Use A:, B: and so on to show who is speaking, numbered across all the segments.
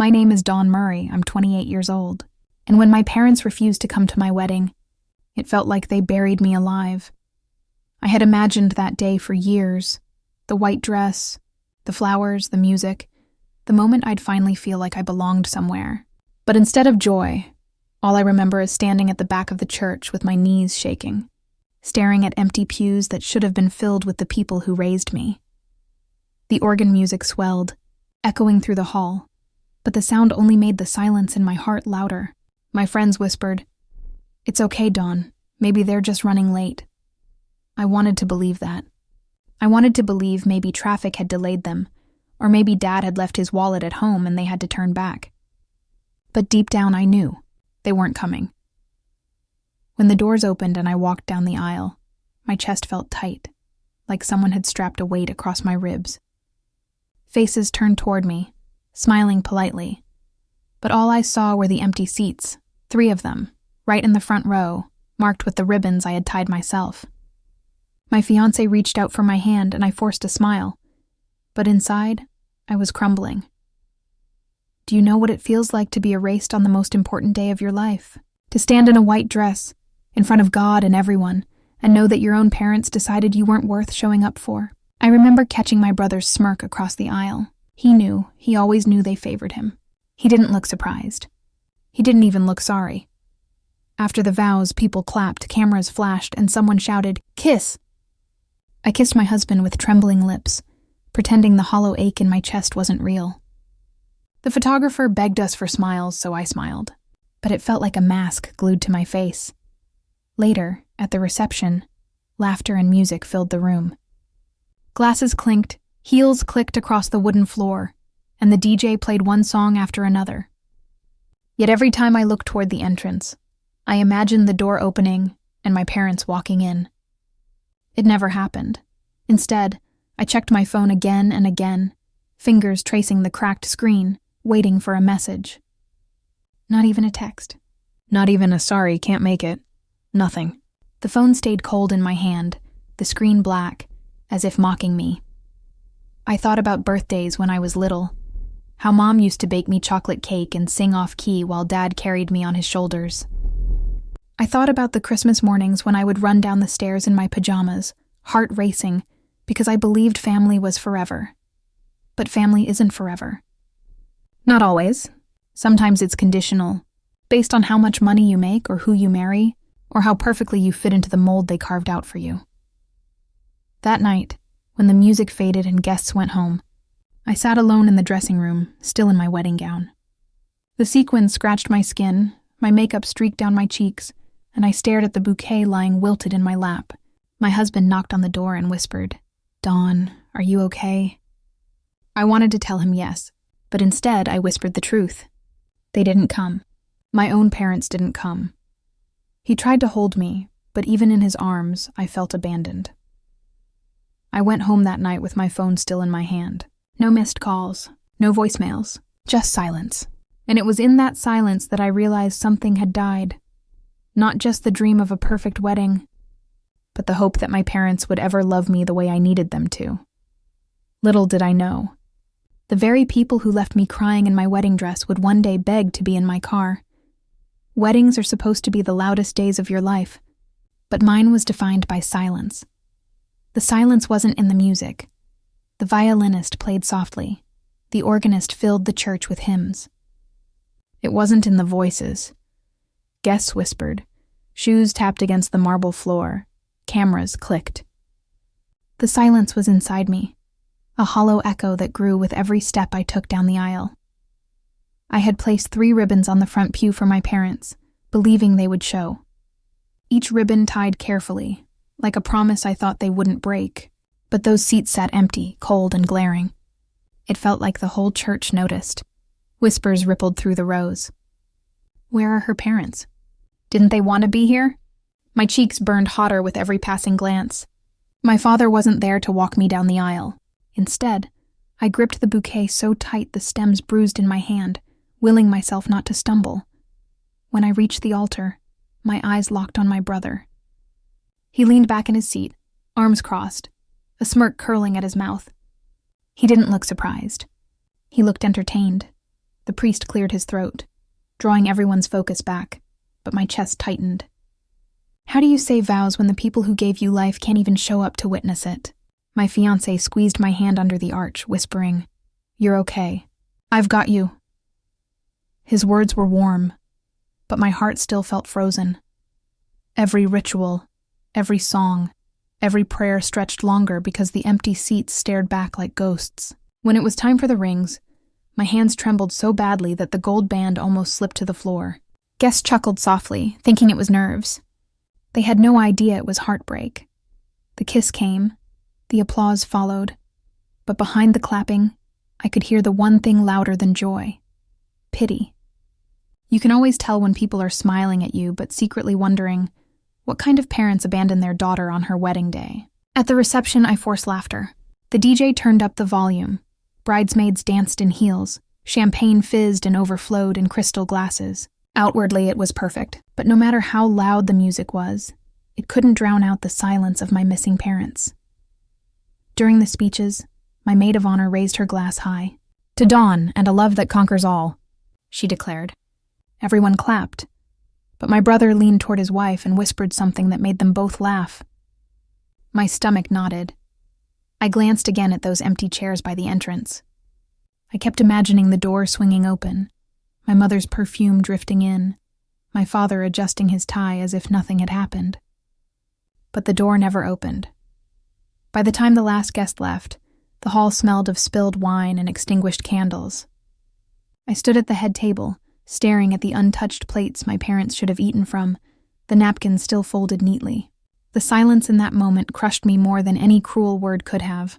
A: My name is Dawn Murray. I'm 28 years old. And when my parents refused to come to my wedding, it felt like they buried me alive. I had imagined that day for years. The white dress, the flowers, the music, the moment I'd finally feel like I belonged somewhere. But instead of joy, all I remember is standing at the back of the church with my knees shaking, staring at empty pews that should have been filled with the people who raised me. The organ music swelled, echoing through the hall, but the sound only made the silence in my heart louder. My friends whispered, "It's okay, Dawn. Maybe they're just running late." I wanted to believe that. I wanted to believe maybe traffic had delayed them, or maybe Dad had left his wallet at home and they had to turn back. But deep down I knew they weren't coming. When the doors opened and I walked down the aisle, my chest felt tight, like someone had strapped a weight across my ribs. Faces turned toward me, smiling politely, but all I saw were the empty seats, 3 of them, right in the front row, marked with the ribbons I had tied myself. My fiancé reached out for my hand and I forced a smile, but inside, I was crumbling. Do you know what it feels like to be erased on the most important day of your life? To stand in a white dress, in front of God and everyone, and know that your own parents decided you weren't worth showing up for? I remember catching my brother's smirk across the aisle. He always knew they favored him. He didn't look surprised. He didn't even look sorry. After the vows, people clapped, cameras flashed, and someone shouted, "Kiss!" I kissed my husband with trembling lips, pretending the hollow ache in my chest wasn't real. The photographer begged us for smiles, so I smiled, but it felt like a mask glued to my face. Later, at the reception, laughter and music filled the room. Glasses clinked, heels clicked across the wooden floor, and the DJ played one song after another. Yet every time I looked toward the entrance, I imagined the door opening and my parents walking in. It never happened. Instead, I checked my phone again and again, fingers tracing the cracked screen, waiting for a message. Not even a text. Not even a "sorry, can't make it." Nothing. The phone stayed cold in my hand, the screen black, as if mocking me. I thought about birthdays when I was little, how Mom used to bake me chocolate cake and sing off-key while Dad carried me on his shoulders. I thought about the Christmas mornings when I would run down the stairs in my pajamas, heart racing, because I believed family was forever. But family isn't forever. Not always. Sometimes it's conditional, based on how much money you make or who you marry, or how perfectly you fit into the mold they carved out for you. That night, when the music faded and guests went home, I sat alone in the dressing room, still in my wedding gown. The sequins scratched my skin, my makeup streaked down my cheeks, and I stared at the bouquet lying wilted in my lap. My husband knocked on the door and whispered, "Dawn, are you okay?" I wanted to tell him yes, but instead I whispered the truth. They didn't come. My own parents didn't come. He tried to hold me, but even in his arms, I felt abandoned. I went home that night with my phone still in my hand. No missed calls, no voicemails, just silence. And it was in that silence that I realized something had died. Not just the dream of a perfect wedding, but the hope that my parents would ever love me the way I needed them to. Little did I know, the very people who left me crying in my wedding dress would one day beg to be in my car. Weddings are supposed to be the loudest days of your life, but mine was defined by silence. The silence wasn't in the music. The violinist played softly. The organist filled the church with hymns. It wasn't in the voices. Guests whispered. Shoes tapped against the marble floor. Cameras clicked. The silence was inside me, a hollow echo that grew with every step I took down the aisle. I had placed 3 ribbons on the front pew for my parents, believing they would show. Each ribbon tied carefully, like a promise I thought they wouldn't break. But those seats sat empty, cold and glaring. It felt like the whole church noticed. Whispers rippled through the rows. Where are her parents? Didn't they want to be here? My cheeks burned hotter with every passing glance. My father wasn't there to walk me down the aisle. Instead, I gripped the bouquet so tight the stems bruised in my hand, willing myself not to stumble. When I reached the altar, my eyes locked on my brother. He leaned back in his seat, arms crossed, a smirk curling at his mouth. He didn't look surprised. He looked entertained. The priest cleared his throat, drawing everyone's focus back, but my chest tightened. How do you say vows when the people who gave you life can't even show up to witness it? My fiancé squeezed my hand under the arch, whispering, "You're okay. I've got you." His words were warm, but my heart still felt frozen. Every ritual, every song, every prayer stretched longer because the empty seats stared back like ghosts. When it was time for the rings, my hands trembled so badly that the gold band almost slipped to the floor. Guests chuckled softly, thinking it was nerves. They had no idea it was heartbreak. The kiss came, the applause followed, but behind the clapping, I could hear the one thing louder than joy: pity. You can always tell when people are smiling at you but secretly wondering, what kind of parents abandon their daughter on her wedding day? At the reception, I forced laughter. The DJ turned up the volume. Bridesmaids danced in heels. Champagne fizzed and overflowed in crystal glasses. Outwardly, it was perfect, but no matter how loud the music was, it couldn't drown out the silence of my missing parents. During the speeches, my maid of honor raised her glass high. "To Dawn and a love that conquers all," she declared. Everyone clapped, but my brother leaned toward his wife and whispered something that made them both laugh. My stomach knotted. I glanced again at those empty chairs by the entrance. I kept imagining the door swinging open, my mother's perfume drifting in, my father adjusting his tie as if nothing had happened. But the door never opened. By the time the last guest left, the hall smelled of spilled wine and extinguished candles. I stood at the head table, staring at the untouched plates my parents should have eaten from, the napkins still folded neatly. The silence in that moment crushed me more than any cruel word could have.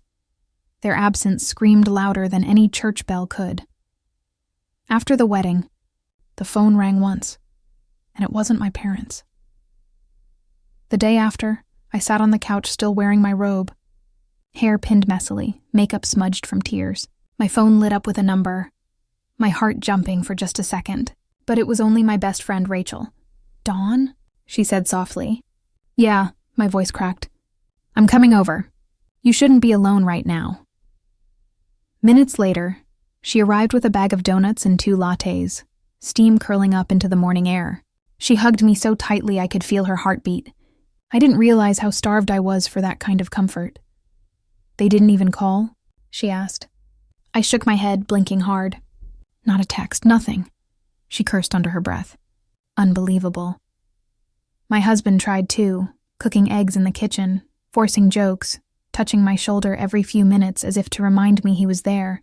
A: Their absence screamed louder than any church bell could. After the wedding, the phone rang once, and it wasn't my parents. The day after, I sat on the couch still wearing my robe, hair pinned messily, makeup smudged from tears. My phone lit up with a number, my heart jumping for just a second. But it was only my best friend, Rachel. "Dawn?" she said softly. "Yeah," my voice cracked. "I'm coming over. You shouldn't be alone right now." Minutes later, she arrived with a bag of donuts and 2 lattes, steam curling up into the morning air. She hugged me so tightly I could feel her heartbeat. I didn't realize how starved I was for that kind of comfort. "They didn't even call?" she asked. I shook my head, blinking hard. "Not a text, nothing," she cursed under her breath. Unbelievable. My husband tried too, cooking eggs in the kitchen, forcing jokes, touching my shoulder every few minutes as if to remind me he was there.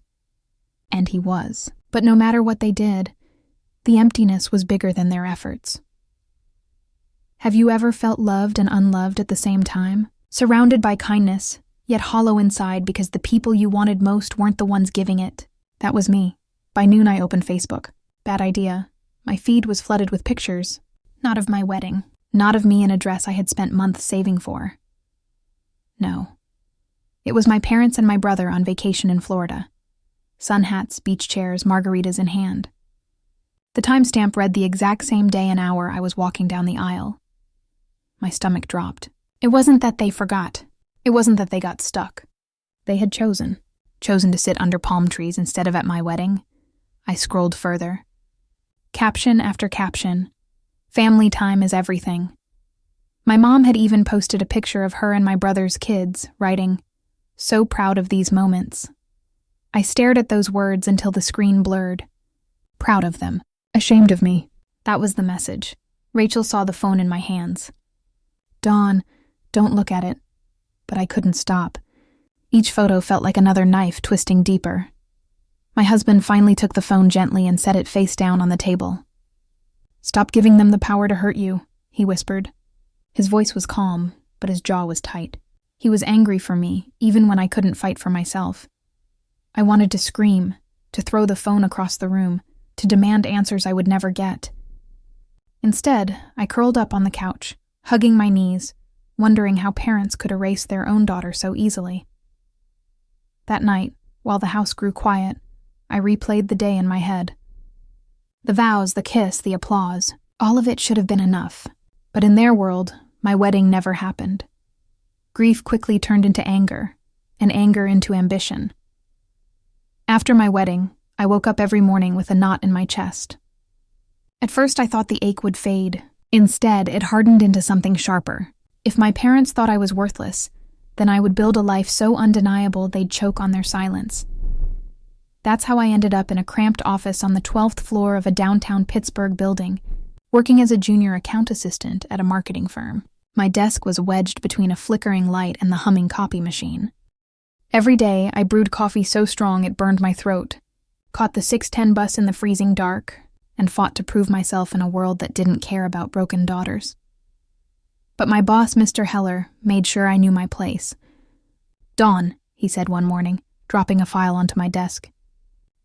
A: And he was. But no matter what they did, the emptiness was bigger than their efforts. Have you ever felt loved and unloved at the same time? Surrounded by kindness, yet hollow inside because the people you wanted most weren't the ones giving it? That was me. By noon, I opened Facebook. Bad idea. My feed was flooded with pictures. Not of my wedding. Not of me in a dress I had spent months saving for. No. It was my parents and my brother on vacation in Florida. Sun hats, beach chairs, margaritas in hand. The timestamp read the exact same day and hour I was walking down the aisle. My stomach dropped. It wasn't that they forgot. It wasn't that they got stuck. They had chosen to sit under palm trees instead of at my wedding. I scrolled further. Caption after caption. Family time is everything. My mom had even posted a picture of her and my brother's kids, writing, "So proud of these moments." I stared at those words until the screen blurred. Proud of them. Ashamed of me. That was the message. Rachel saw the phone in my hands. "Dawn, don't look at it." But I couldn't stop. Each photo felt like another knife twisting deeper. My husband finally took the phone gently and set it face down on the table. "Stop giving them the power to hurt you," he whispered. His voice was calm, but his jaw was tight. He was angry for me, even when I couldn't fight for myself. I wanted to scream, to throw the phone across the room, to demand answers I would never get. Instead, I curled up on the couch, hugging my knees, wondering how parents could erase their own daughter so easily. That night, while the house grew quiet, I replayed the day in my head. The vows, the kiss, the applause, all of it should have been enough. But in their world, my wedding never happened. Grief quickly turned into anger, and anger into ambition. After my wedding, I woke up every morning with a knot in my chest. At first, I thought the ache would fade. Instead, it hardened into something sharper. If my parents thought I was worthless, then I would build a life so undeniable they'd choke on their silence. That's how I ended up in a cramped office on the 12th floor of a downtown Pittsburgh building, working as a junior account assistant at a marketing firm. My desk was wedged between a flickering light and the humming copy machine. Every day, I brewed coffee so strong it burned my throat, caught the 6:10 bus in the freezing dark, and fought to prove myself in a world that didn't care about broken daughters. But my boss, Mr. Heller, made sure I knew my place. "Dawn," he said one morning, dropping a file onto my desk.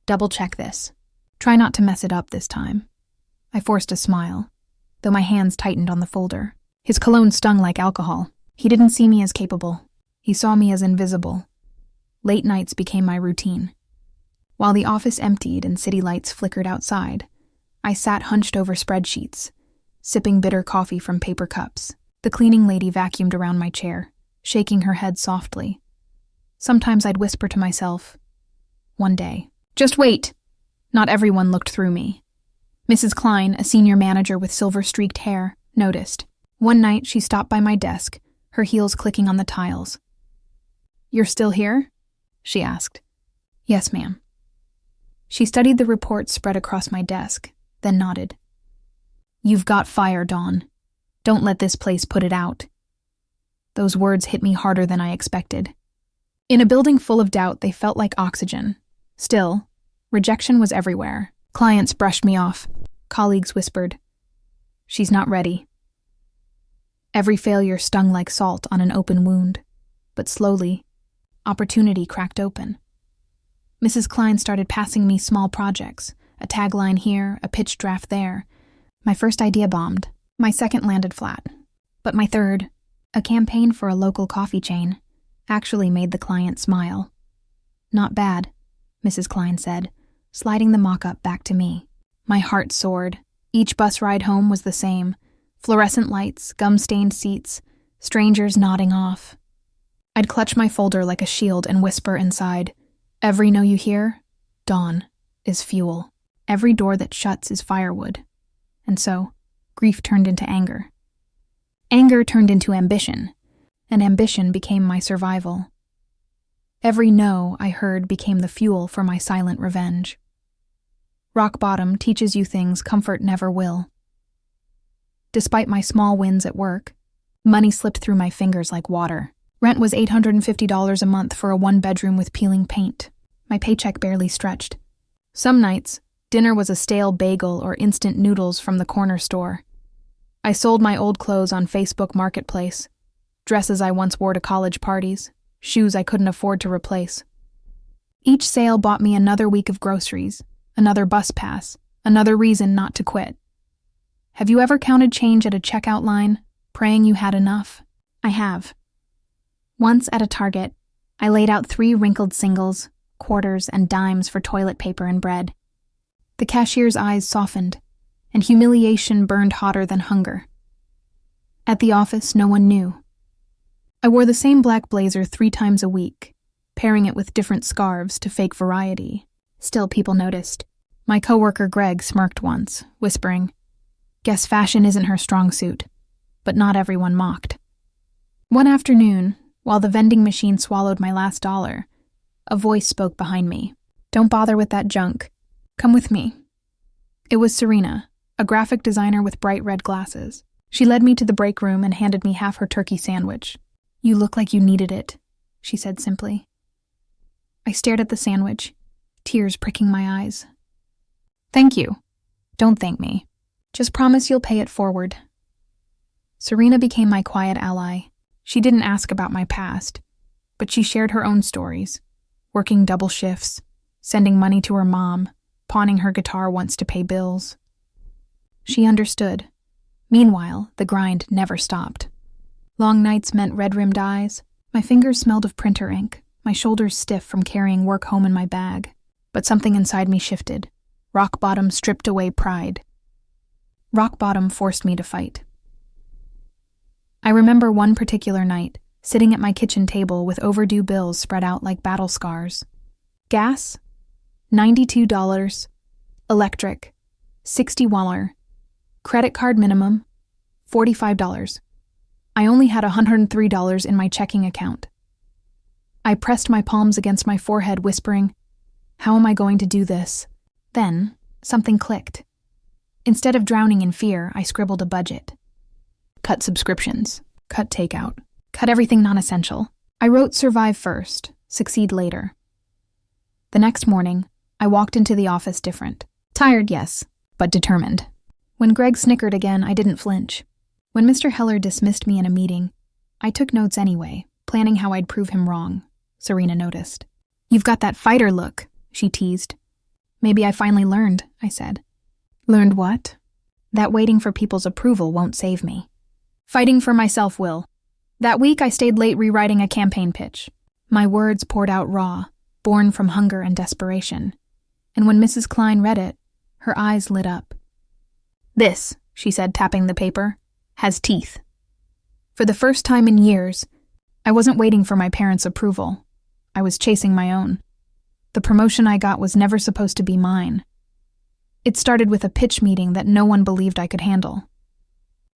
A: "Double-check this. Try not to mess it up this time." I forced a smile, though my hands tightened on the folder. His cologne stung like alcohol. He didn't see me as capable. He saw me as invisible. Late nights became my routine. While the office emptied and city lights flickered outside, I sat hunched over spreadsheets, sipping bitter coffee from paper cups. The cleaning lady vacuumed around my chair, shaking her head softly. Sometimes I'd whisper to myself, "One day." Just wait! Not everyone looked through me. Mrs. Klein, a senior manager with silver-streaked hair, noticed. One night, she stopped by my desk, her heels clicking on the tiles. "You're still here?" she asked. "Yes, ma'am." She studied the reports spread across my desk, then nodded. "You've got fire, Dawn. Don't let this place put it out." Those words hit me harder than I expected. In a building full of doubt, they felt like oxygen. Still, rejection was everywhere. Clients brushed me off. Colleagues whispered, "She's not ready." Every failure stung like salt on an open wound. But slowly, opportunity cracked open. Mrs. Klein started passing me small projects, a tagline here, a pitch draft there. My first idea bombed. My second landed flat. But my third, a campaign for a local coffee chain, actually made the client smile. "Not bad," Mrs. Klein said, sliding the mock-up back to me. My heart soared. Each bus ride home was the same. Fluorescent lights, gum-stained seats, strangers nodding off. I'd clutch my folder like a shield and whisper inside, "Every no you hear, Dawn, is fuel. Every door that shuts is firewood." And so, grief turned into anger. Anger turned into ambition, and ambition became my survival. Every no I heard became the fuel for my silent revenge. Rock bottom teaches you things comfort never will. Despite my small wins at work, money slipped through my fingers like water. Rent was $850 a month for a one-bedroom with peeling paint. My paycheck barely stretched. Some nights, dinner was a stale bagel or instant noodles from the corner store. I sold my old clothes on Facebook Marketplace, dresses I once wore to college parties, shoes I couldn't afford to replace. Each sale bought me another week of groceries, another bus pass, another reason not to quit. Have you ever counted change at a checkout line, praying you had enough? I have. Once at a Target, I laid out 3 wrinkled singles, quarters, and dimes for toilet paper and bread. The cashier's eyes softened, and humiliation burned hotter than hunger. At the office, no one knew. I wore the same black blazer 3 times a week, pairing it with different scarves to fake variety. Still, people noticed. My coworker Greg smirked once, whispering, "Guess fashion isn't her strong suit," but not everyone mocked. One afternoon, while the vending machine swallowed my last dollar, a voice spoke behind me. "Don't bother with that junk. Come with me." It was Serena, a graphic designer with bright red glasses. She led me to the break room and handed me half her turkey sandwich. "You look like you needed it," she said simply. I stared at the sandwich, tears pricking my eyes. "Thank you. Don't thank me. Just promise you'll pay it forward." Serena became my quiet ally. She didn't ask about my past, but she shared her own stories, working double shifts, sending money to her mom, pawning her guitar once to pay bills. She understood. Meanwhile, the grind never stopped. Long nights meant red-rimmed eyes. My fingers smelled of printer ink, my shoulders stiff from carrying work home in my bag. But something inside me shifted. Rock bottom stripped away pride. Rock bottom forced me to fight. I remember one particular night, sitting at my kitchen table with overdue bills spread out like battle scars. Gas? $92. Electric, $60. Credit card minimum, $45. I only had $103 in my checking account. I pressed my palms against my forehead, whispering, "How am I going to do this?" Then, something clicked. Instead of drowning in fear, I scribbled a budget. Cut subscriptions, cut takeout, cut everything non-essential. I wrote survive first, succeed later. The next morning, I walked into the office different. Tired, yes, but determined. When Greg snickered again, I didn't flinch. When Mr. Heller dismissed me in a meeting, I took notes anyway, planning how I'd prove him wrong. Serena noticed. "You've got that fighter look," she teased. "Maybe I finally learned," I said. "Learned what?" "That waiting for people's approval won't save me. Fighting for myself will." That week, I stayed late rewriting a campaign pitch. My words poured out raw, born from hunger and desperation. And when Mrs. Klein read it, her eyes lit up. "This," she said, tapping the paper, "has teeth." For the first time in years, I wasn't waiting for my parents' approval. I was chasing my own. The promotion I got was never supposed to be mine. It started with a pitch meeting that no one believed I could handle.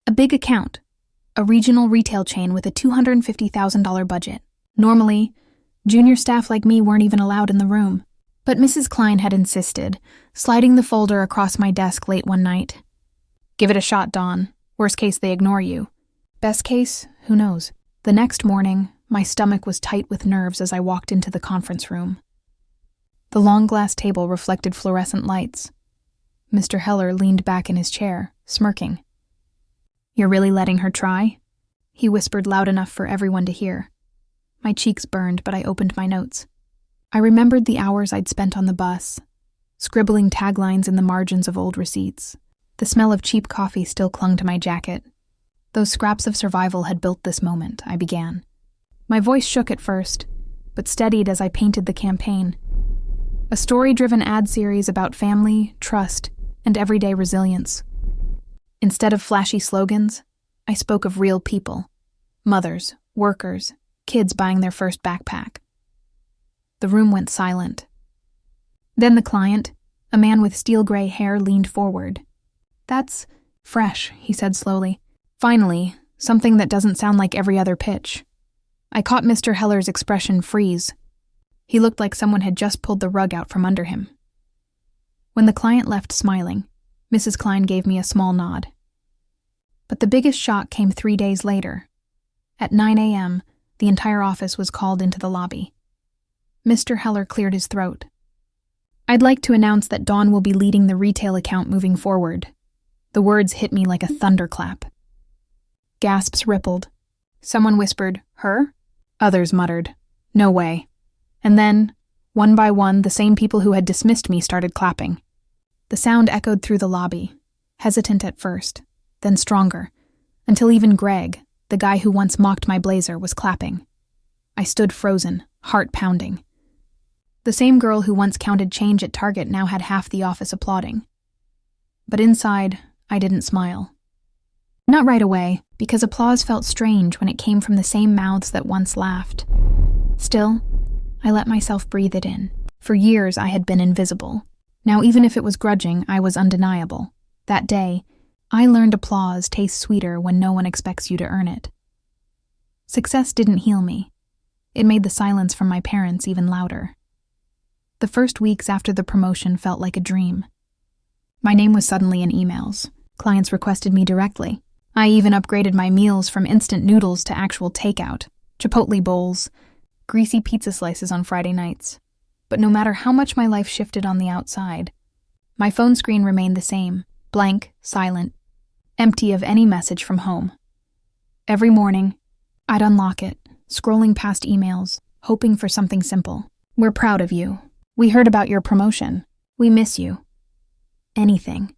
A: A big account, a regional retail chain with a $250,000 budget. Normally, junior staff like me weren't even allowed in the room. But Mrs. Klein had insisted, sliding the folder across my desk late one night. "Give it a shot, Dawn. Worst case, they ignore you. Best case, who knows?" The next morning, my stomach was tight with nerves as I walked into the conference room. The long glass table reflected fluorescent lights. Mr. Heller leaned back in his chair, smirking. "You're really letting her try?" He whispered loud enough for everyone to hear. My cheeks burned, but I opened my notes. I remembered the hours I'd spent on the bus, scribbling taglines in the margins of old receipts. The smell of cheap coffee still clung to my jacket. Those scraps of survival had built this moment, I began. My voice shook at first, but steadied as I painted the campaign. A story-driven ad series about family, trust, and everyday resilience. Instead of flashy slogans, I spoke of real people. Mothers, workers, kids buying their first backpack. The room went silent. Then the client, a man with steel-gray hair, leaned forward. "That's fresh," he said slowly. "Finally, something that doesn't sound like every other pitch." I caught Mr. Heller's expression freeze. He looked like someone had just pulled the rug out from under him. When the client left smiling, Mrs. Klein gave me a small nod. But the biggest shock came 3 days later. At 9 a.m., the entire office was called into the lobby. Mr. Heller cleared his throat. "I'd like to announce that Dawn will be leading the retail account moving forward." The words hit me like a thunderclap. Gasps rippled. Someone whispered, "Her?" Others muttered, "No way." And then, one by one, the same people who had dismissed me started clapping. The sound echoed through the lobby, hesitant at first, then stronger, until even Greg, the guy who once mocked my blazer, was clapping. I stood frozen, heart pounding. The same girl who once counted change at Target now had half the office applauding. But inside, I didn't smile. Not right away, because applause felt strange when it came from the same mouths that once laughed. Still, I let myself breathe it in. For years, I had been invisible. Now, even if it was grudging, I was undeniable. That day, I learned applause tastes sweeter when no one expects you to earn it. Success didn't heal me. It made the silence from my parents even louder. The first weeks after the promotion felt like a dream. My name was suddenly in emails. Clients requested me directly. I even upgraded my meals from instant noodles to actual takeout, Chipotle bowls, greasy pizza slices on Friday nights. But no matter how much my life shifted on the outside, my phone screen remained the same, blank, silent, empty of any message from home. Every morning, I'd unlock it, scrolling past emails, hoping for something simple. "We're proud of you. We heard about your promotion. We miss you." Anything.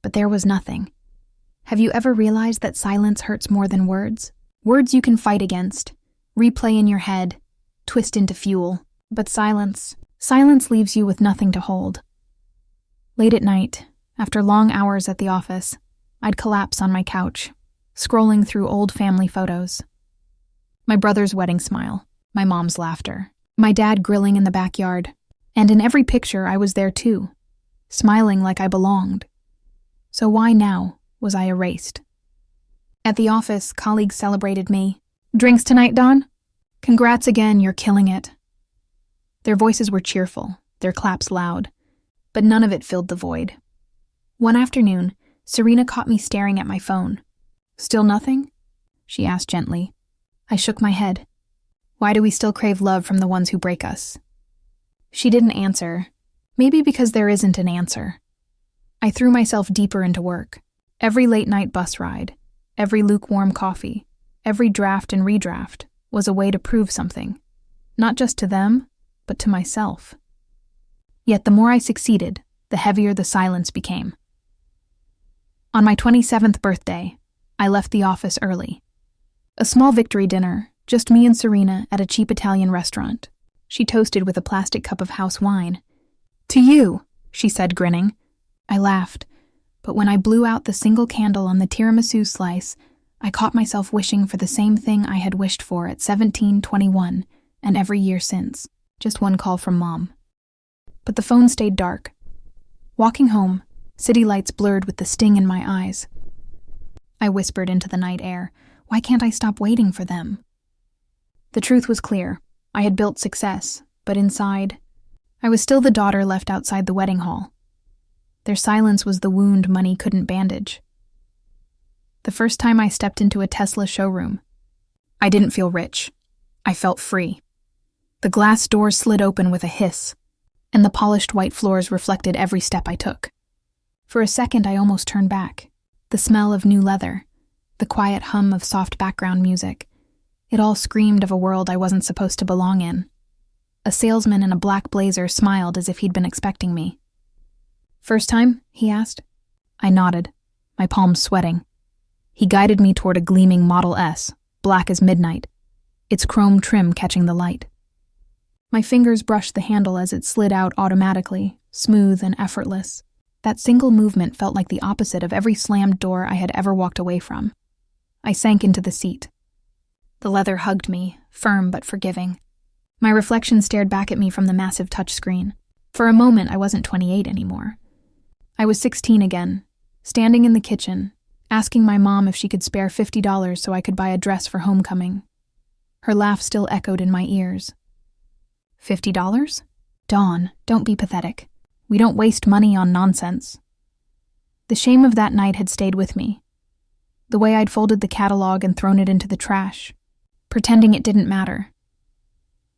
A: But there was nothing. Have you ever realized that silence hurts more than words? Words you can fight against, replay in your head, twist into fuel. But silence leaves you with nothing to hold. Late at night, after long hours at the office, I'd collapse on my couch, scrolling through old family photos. My brother's wedding smile, my mom's laughter, my dad grilling in the backyard, And in every picture, I was there too, smiling like I belonged. So why now was I erased? At the office, colleagues celebrated me. "Drinks tonight, Dawn? Congrats again, you're killing it." Their voices were cheerful, their claps loud, but none of it filled the void. One afternoon, Serena caught me staring at my phone. "Still nothing?" she asked gently. I shook my head. Why do we still crave love from the ones who break us? She didn't answer, maybe because there isn't an answer. I threw myself deeper into work. Every late-night bus ride, every lukewarm coffee, every draft and redraft was a way to prove something, not just to them, but to myself. Yet the more I succeeded, the heavier the silence became. On my 27th birthday, I left the office early. A small victory dinner, just me and Serena at a cheap Italian restaurant. She toasted with a plastic cup of house wine. "To you," she said, grinning. I laughed, but when I blew out the single candle on the tiramisu slice, I caught myself wishing for the same thing I had wished for at 17, 21, and every year since. Just one call from Mom. But the phone stayed dark. Walking home, city lights blurred with the sting in my eyes. I whispered into the night air, "Why can't I stop waiting for them?" The truth was clear. I had built success, but inside, I was still the daughter left outside the wedding hall. Their silence was the wound money couldn't bandage. The first time I stepped into a Tesla showroom, I didn't feel rich. I felt free. The glass doors slid open with a hiss, and the polished white floors reflected every step I took. For a second, I almost turned back. The smell of new leather, the quiet hum of soft background music, it all screamed of a world I wasn't supposed to belong in. A salesman in a black blazer smiled as if he'd been expecting me. "First time?" he asked. I nodded, my palms sweating. He guided me toward a gleaming Model S, black as midnight, its chrome trim catching the light. My fingers brushed the handle as it slid out automatically, smooth and effortless. That single movement felt like the opposite of every slammed door I had ever walked away from. I sank into the seat. The leather hugged me, firm but forgiving. My reflection stared back at me from the massive touchscreen. For a moment, I wasn't 28 anymore. I was 16 again, standing in the kitchen, asking my mom if she could spare $50 so I could buy a dress for homecoming. Her laugh still echoed in my ears. $50? Dawn, don't be pathetic. We don't waste money on nonsense. The shame of that night had stayed with me. The way I'd folded the catalog and thrown it into the trash, pretending it didn't matter.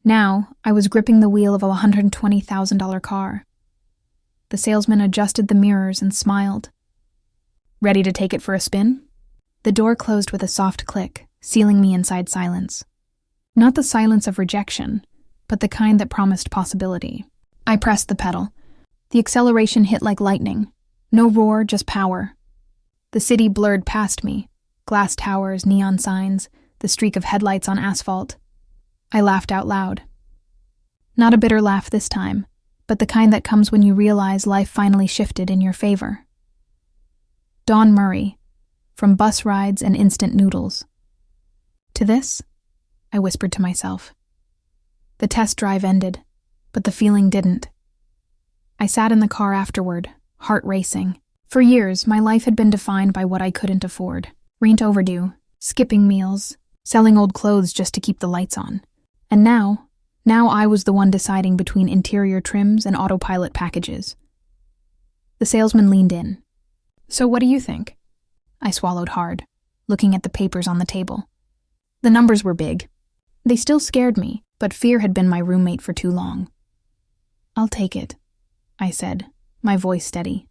A: Now, I was gripping the wheel of a $120,000 car. The salesman adjusted the mirrors and smiled. "Ready to take it for a spin?" The door closed with a soft click, sealing me inside silence. Not the silence of rejection, but the kind that promised possibility. I pressed the pedal. The acceleration hit like lightning. No roar, just power. The city blurred past me. Glass towers, neon signs, the streak of headlights on asphalt. I laughed out loud. Not a bitter laugh this time, but the kind that comes when you realize life finally shifted in your favor. Dawn Murray, from bus rides and instant noodles. To this, I whispered to myself. The test drive ended, but the feeling didn't. I sat in the car afterward, heart racing. For years, my life had been defined by what I couldn't afford. Rent overdue, skipping meals, selling old clothes just to keep the lights on. And now I was the one deciding between interior trims and autopilot packages. The salesman leaned in. "So what do you think?" I swallowed hard, looking at the papers on the table. The numbers were big. They still scared me, but fear had been my roommate for too long. "I'll take it," I said, my voice steady.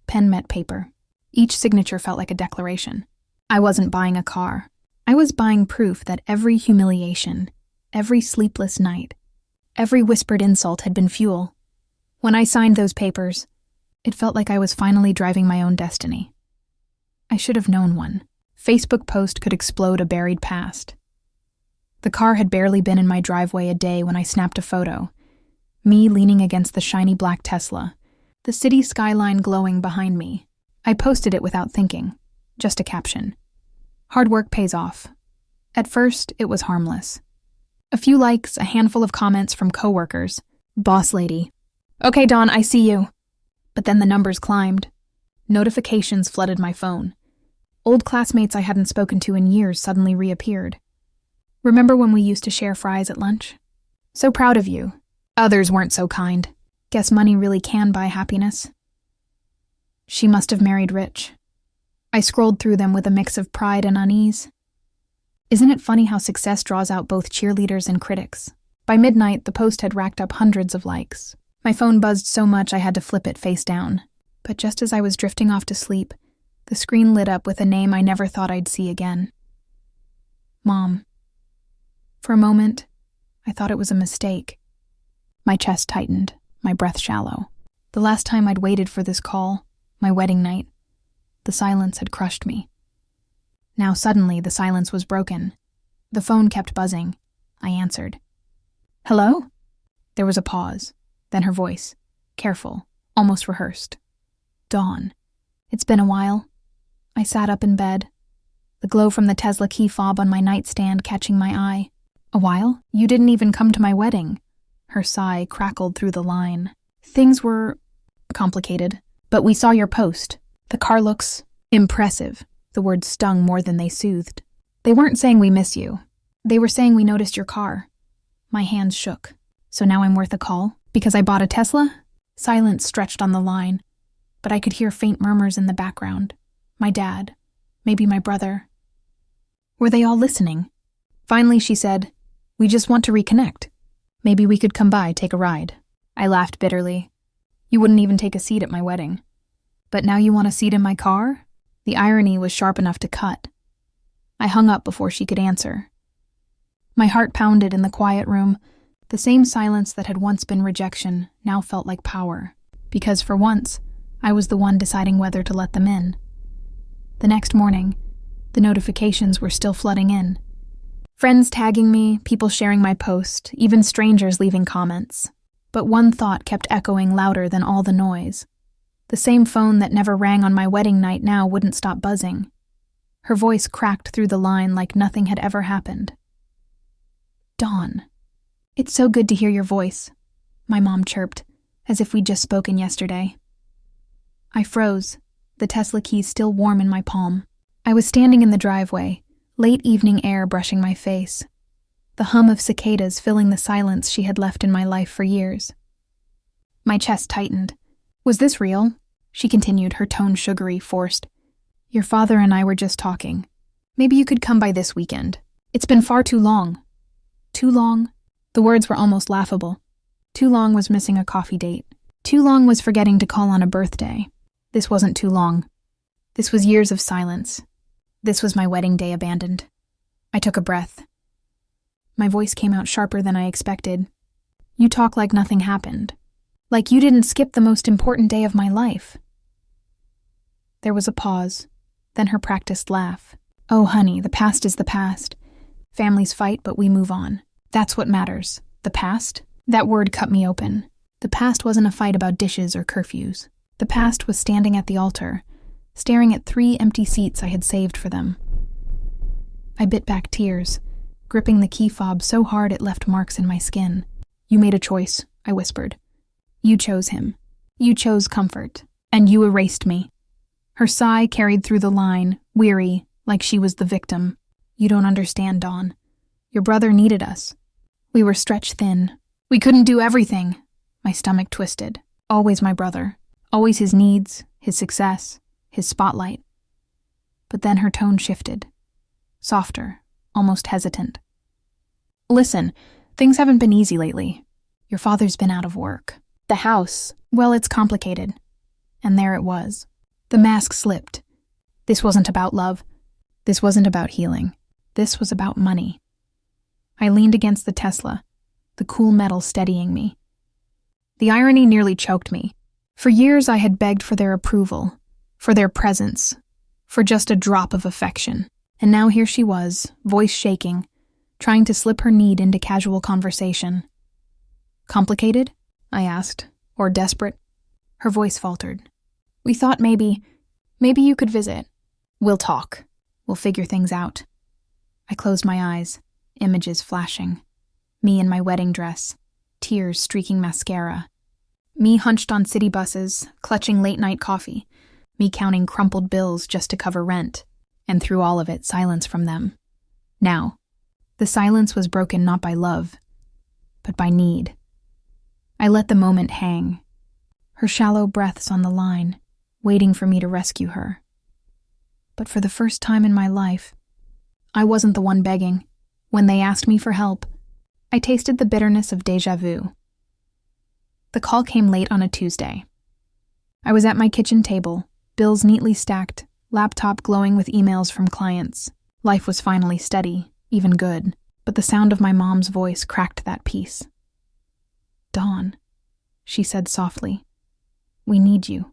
A: Pen met paper. Each signature felt like a declaration. I wasn't buying a car. I was buying proof that every humiliation, every sleepless night, every whispered insult had been fuel. When I signed those papers, it felt like I was finally driving my own destiny. I should have known one. Facebook post could explode a buried past. The car had barely been in my driveway a day when I snapped a photo. Me leaning against the shiny black Tesla, the city skyline glowing behind me. I posted it without thinking, just a caption. Hard work pays off. At first, it was harmless. A few likes, a handful of comments from coworkers. Boss lady. Okay, Dawn, I see you. But then the numbers climbed. Notifications flooded my phone. Old classmates I hadn't spoken to in years suddenly reappeared. Remember when we used to share fries at lunch? So proud of you. Others weren't so kind. Guess money really can buy happiness. She must have married rich. I scrolled through them with a mix of pride and unease. Isn't it funny how success draws out both cheerleaders and critics? By midnight, the post had racked up hundreds of likes. My phone buzzed so much I had to flip it face down. But just as I was drifting off to sleep, the screen lit up with a name I never thought I'd see again. Mom. For a moment, I thought it was a mistake. My chest tightened, my breath shallow. The last time I'd waited for this call, my wedding night, the silence had crushed me. Now suddenly the silence was broken. The phone kept buzzing. I answered. Hello? There was a pause, then her voice, careful, almost rehearsed. Dawn. It's been a while. I sat up in bed, the glow from the Tesla key fob on my nightstand catching my eye. A while? You didn't even come to my wedding. Her sigh crackled through the line. Things were complicated, but we saw your post. The car looks impressive. The words stung more than they soothed. They weren't saying we miss you. They were saying we noticed your car. My hands shook. So now I'm worth a call? Because I bought a Tesla? Silence stretched on the line, but I could hear faint murmurs in the background. My dad. Maybe my brother. Were they all listening? Finally, she said, We just want to reconnect. Maybe we could come by, take a ride. I laughed bitterly. You wouldn't even take a seat at my wedding. But now you want a seat in my car? The irony was sharp enough to cut. I hung up before she could answer. My heart pounded in the quiet room. The same silence that had once been rejection now felt like power. Because for once, I was the one deciding whether to let them in. The next morning, the notifications were still flooding in. Friends tagging me, people sharing my post, even strangers leaving comments. But one thought kept echoing louder than all the noise. The same phone that never rang on my wedding night now wouldn't stop buzzing. Her voice cracked through the line like nothing had ever happened. Dawn. It's so good to hear your voice, my mom chirped, as if we'd just spoken yesterday. I froze, the Tesla keys still warm in my palm. I was standing in the driveway, late evening air brushing my face, the hum of cicadas filling the silence she had left in my life for years. My chest tightened. Was this real? She continued, her tone sugary, forced. Your father and I were just talking. Maybe you could come by this weekend. It's been far too long. Too long? The words were almost laughable. Too long was missing a coffee date. Too long was forgetting to call on a birthday. This wasn't too long. This was years of silence. This was my wedding day abandoned. I took a breath. My voice came out sharper than I expected. You talk like nothing happened. Like you didn't skip the most important day of my life. There was a pause, then her practiced laugh. Oh, honey, the past is the past. Families fight, but we move on. That's what matters. The past? That word cut me open. The past wasn't a fight about dishes or curfews. The past was standing at the altar, staring at 3 empty seats I had saved for them. I bit back tears, gripping the key fob so hard it left marks in my skin. You made a choice, I whispered. You chose him. You chose comfort. And you erased me. Her sigh carried through the line, weary, like she was the victim. You don't understand, Dawn. Your brother needed us. We were stretched thin. We couldn't do everything. My stomach twisted. Always my brother. Always his needs, his success, his spotlight. But then her tone shifted. Softer, almost hesitant. Listen, things haven't been easy lately. Your father's been out of work. The house, well, it's complicated. And there it was. The mask slipped. This wasn't about love. This wasn't about healing. This was about money. I leaned against the Tesla, the cool metal steadying me. The irony nearly choked me. For years I had begged for their approval, for their presence, for just a drop of affection. And now here she was, voice shaking, trying to slip her need into casual conversation. Complicated? I asked, or desperate. Her voice faltered. We thought maybe you could visit. We'll talk. We'll figure things out. I closed my eyes, images flashing. Me in my wedding dress. tears streaking mascara. Me hunched on city buses, clutching late-night coffee. Me counting crumpled bills just to cover rent. And through all of it, silence from them. Now, the silence was broken not by love, but by need. I let the moment hang, her shallow breaths on the line, waiting for me to rescue her. But for the first time in my life, I wasn't the one begging. When they asked me for help, I tasted the bitterness of déjà vu. The call came late on a Tuesday. I was at my kitchen table, bills neatly stacked, laptop glowing with emails from clients. Life was finally steady, even good, but the sound of my mom's voice cracked that peace. "Dawn," she said softly, "we need you."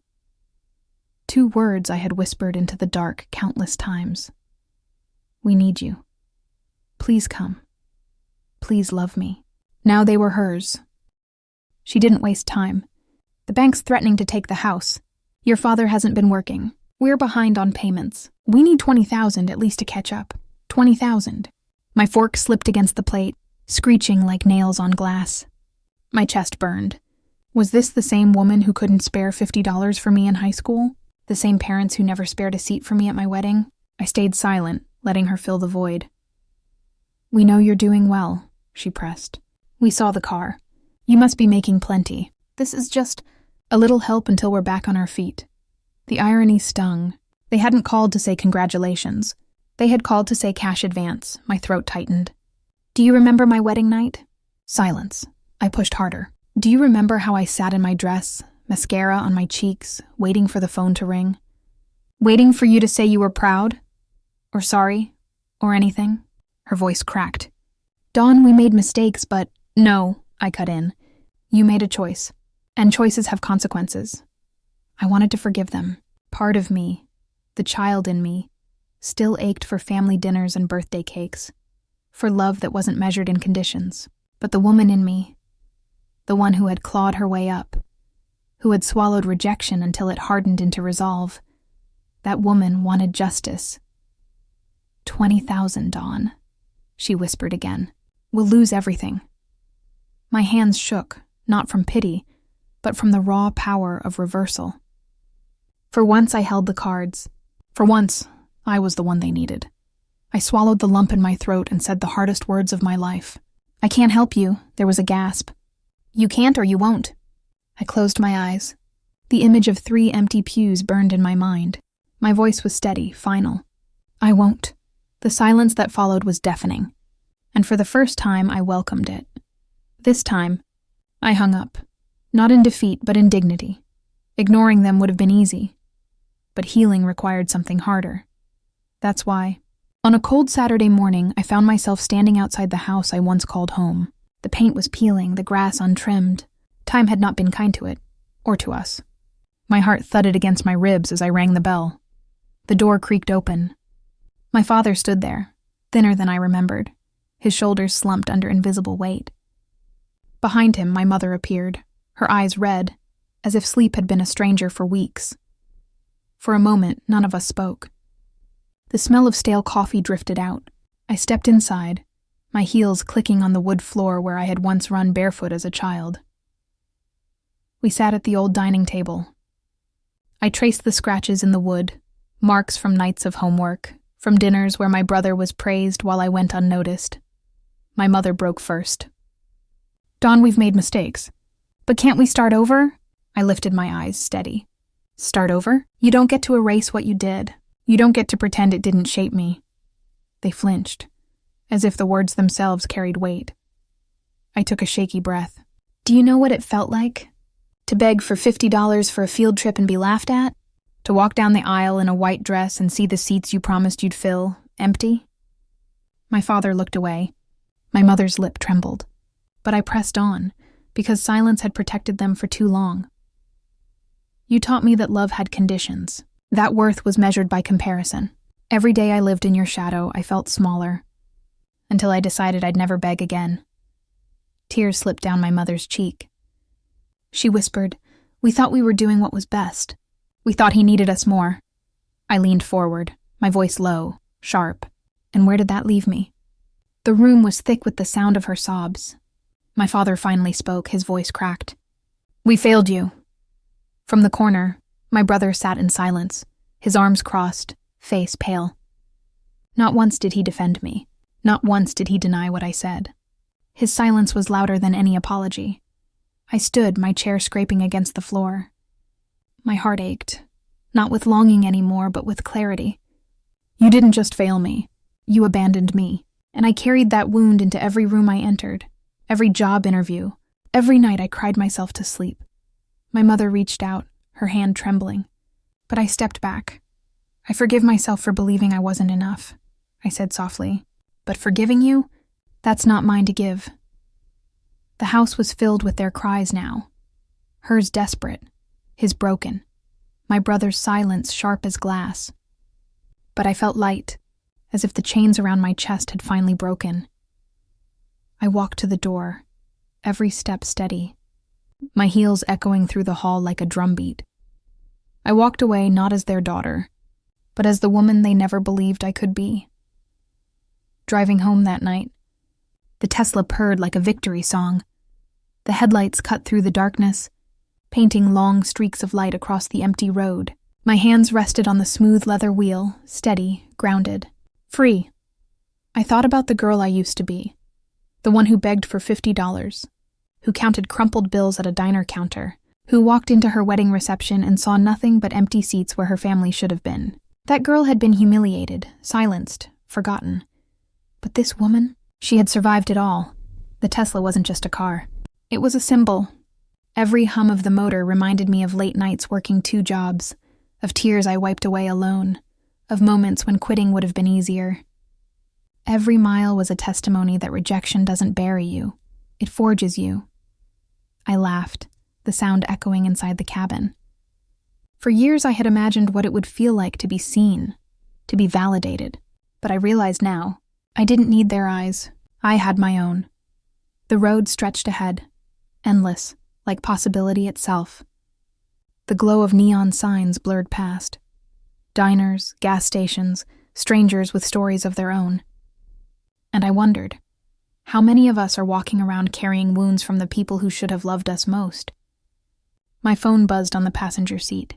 A: 2 words I had whispered into the dark countless times. "We need you. Please come. Please love me." Now they were hers. She didn't waste time. "The bank's threatening to take the house. Your father hasn't been working. We're behind on payments. We need $20,000 at least to catch up. $20,000. My fork slipped against the plate, screeching like nails on glass. My chest burned. Was this the same woman who couldn't spare $50 for me in high school? The same parents who never spared a seat for me at my wedding? I stayed silent, letting her fill the void. "We know you're doing well," she pressed. "We saw the car. You must be making plenty. This is just a little help until we're back on our feet." The irony stung. They hadn't called to say congratulations. They had called to say cash advance. My throat tightened. "Do you remember my wedding night?" Silence. I pushed harder. "Do you remember how I sat in my dress, mascara on my cheeks, waiting for the phone to ring? Waiting for you to say you were proud? Or sorry? Or anything?" Her voice cracked. "Dawn, we made mistakes, but—" "No," I cut in. "You made a choice. And choices have consequences." I wanted to forgive them. Part of me, the child in me, still ached for family dinners and birthday cakes, for love that wasn't measured in conditions. But the woman in me, the one who had clawed her way up, who had swallowed rejection until it hardened into resolve, that woman wanted justice. $20,000, Dawn," she whispered again. "We'll lose everything." My hands shook, not from pity, but from the raw power of reversal. For once I held the cards. For once, I was the one they needed. I swallowed the lump in my throat and said the hardest words of my life. "I can't help you," there was a gasp. "You can't or you won't." I closed my eyes. The image of 3 empty pews burned in my mind. My voice was steady, final. "I won't." The silence that followed was deafening, and for the first time I welcomed it. This time, I hung up, not in defeat but in dignity. Ignoring them would have been easy, but healing required something harder. That's why, on a cold Saturday morning, I found myself standing outside the house I once called home. The paint was peeling, the grass untrimmed. Time had not been kind to it, or to us. My heart thudded against my ribs as I rang the bell. The door creaked open. My father stood there, thinner than I remembered, his shoulders slumped under invisible weight. Behind him, my mother appeared, her eyes red, as if sleep had been a stranger for weeks. For a moment, none of us spoke. The smell of stale coffee drifted out. I stepped inside, my heels clicking on the wood floor where I had once run barefoot as a child. We sat at the old dining table. I traced the scratches in the wood, marks from nights of homework, from dinners where my brother was praised while I went unnoticed. My mother broke first. "Dawn, we've made mistakes. But can't we start over?" I lifted my eyes, steady. "Start over? You don't get to erase what you did. You don't get to pretend it didn't shape me." They flinched, as if the words themselves carried weight. I took a shaky breath. "Do you know what it felt like? To beg for $50 for a field trip and be laughed at? To walk down the aisle in a white dress and see the seats you promised you'd fill empty?" My father looked away. My mother's lip trembled. But I pressed on, because silence had protected them for too long. "You taught me that love had conditions. That worth was measured by comparison. Every day I lived in your shadow, I felt smaller. Until I decided I'd never beg again." Tears slipped down my mother's cheek. She whispered, "We thought we were doing what was best. We thought he needed us more." I leaned forward, my voice low, sharp. And where did that leave me? The room was thick with the sound of her sobs. My father finally spoke, his voice cracked. "We failed you." From the corner, my brother sat in silence, his arms crossed, face pale. Not once did he defend me. Not once did he deny what I said. His silence was louder than any apology. I stood, my chair scraping against the floor. My heart ached, not with longing anymore, but with clarity. "You didn't just fail me. You abandoned me, and I carried that wound into every room I entered, every job interview, every night I cried myself to sleep." My mother reached out, her hand trembling, but I stepped back. "I forgive myself for believing I wasn't enough," I said softly. "But forgiving you? That's not mine to give." The house was filled with their cries now. Hers desperate, his broken, my brother's silence sharp as glass. But I felt light, as if the chains around my chest had finally broken. I walked to the door, every step steady, my heels echoing through the hall like a drumbeat. I walked away not as their daughter, but as the woman they never believed I could be. Driving home that night, the Tesla purred like a victory song. The headlights cut through the darkness, painting long streaks of light across the empty road. My hands rested on the smooth leather wheel, steady, grounded, free. I thought about the girl I used to be, the one who begged for $50, who counted crumpled bills at a diner counter, who walked into her wedding reception and saw nothing but empty seats where her family should have been. That girl had been humiliated, silenced, forgotten. But this woman, she had survived it all. The Tesla wasn't just a car. It was a symbol. Every hum of the motor reminded me of late nights working 2 jobs, of tears I wiped away alone, of moments when quitting would have been easier. Every mile was a testimony that rejection doesn't bury you. It forges you. I laughed, the sound echoing inside the cabin. For years I had imagined what it would feel like to be seen, to be validated. But I realized now, I didn't need their eyes. I had my own. The road stretched ahead, endless, like possibility itself. The glow of neon signs blurred past. Diners, gas stations, strangers with stories of their own. And I wondered, how many of us are walking around carrying wounds from the people who should have loved us most? My phone buzzed on the passenger seat.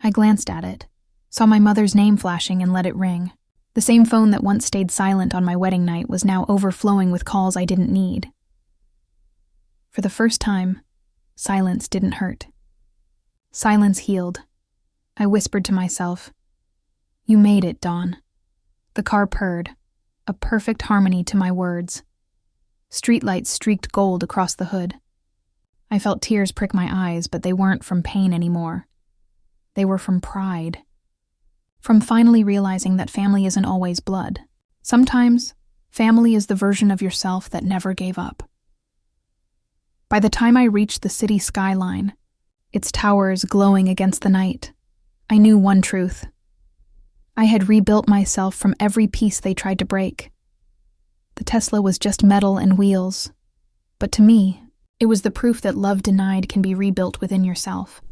A: I glanced at it, saw my mother's name flashing and let it ring. The same phone that once stayed silent on my wedding night was now overflowing with calls I didn't need. For the first time, silence didn't hurt. Silence healed. I whispered to myself, "You made it, Dawn." The car purred, a perfect harmony to my words. Streetlights streaked gold across the hood. I felt tears prick my eyes, but they weren't from pain anymore. They were from pride. From finally realizing that family isn't always blood. Sometimes, family is the version of yourself that never gave up. By the time I reached the city skyline, its towers glowing against the night, I knew one truth. I had rebuilt myself from every piece they tried to break. The Tesla was just metal and wheels, but to me, it was the proof that love denied can be rebuilt within yourself.